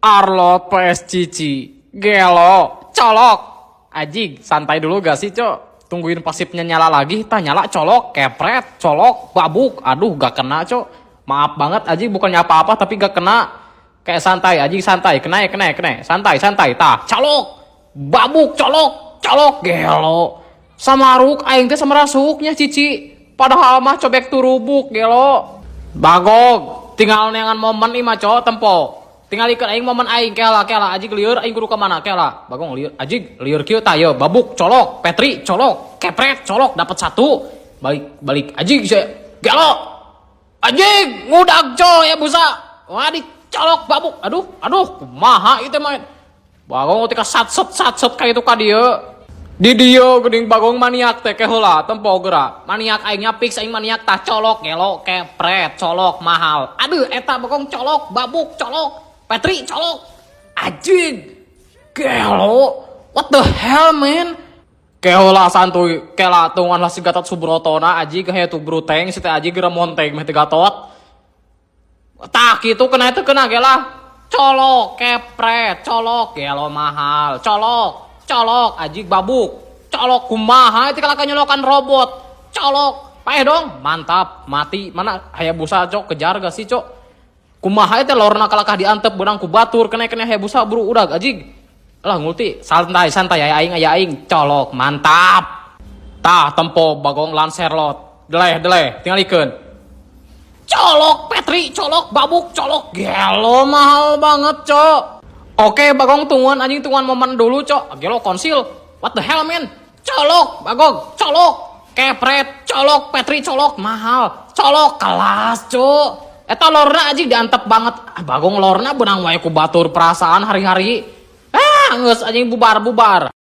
Arlot PS Cici, gelo, colok. Ajig, santai dulu gak sih, Cok? Tungguin pasifnya nyala lagi, tah nyala colok, kepret, colok, babuk. Aduh, gak kena, Cok. Maaf banget, Ajig bukannya apa-apa tapi gak kena. Kayak santai, Ajig santai, kena. Santai, tah, colok, babuk, colok, gelo. Sama ruk, aing teh sama rasuknya, Cici. Padahal mah cobek turubuk, gelo. Bagog, tinggal neangan momen ima, Cok, tempo. Tinggal ikan aing momen aing kela Ajig lieur aing kudu ka mana kela Bagong lieur Ajig lieur kieu tah yeuh babuk colok Petri colok kepret colok dapat satu balik Ajig gelo Ajig ngudag coy ya busa wadi colok babuk aduh kumaha ieu teh mah Bagong tika satset ka itu ka dieu di dieu geuning Bagong maniak teh heula tempo geura maniak aingnya fix aing maniak tah colok gelo kepret colok mahal aduh eta Bagong colok babuk colok Petri colok Ajig gelo what the hell man kehola santuy kela tungan lah si Gatot Subrotona Ajig kayak tuh bruteng si teh Ajig geura monteng meh teh Gatot tak kitu kena itu kena gela colok kepret colok gelo mahal colok Ajig babuk colok kumaha itu kalau nyolokan robot colok paeh dong mantap mati mana Hayabusa cok kejar gak sih cok kumaha teh lorna kalakah diantep benang ku batur kena Hayabusa buru udah Ajig lah ngulti santai aya aing colok mantap tah tempo Bagong lancer lot deleh tinggal ikeun colok Petri colok babuk colok gelo mahal banget cok oke Bagong tungguan anjing tungguan momen dulu cok gelo konsil what the hell man colok Bagong colok kepret colok Petri colok mahal colok kelas cok eta lorna Ajig diantep banget Bagong lorna benang wae ku batur perasaan hari-hari geus anjing bubar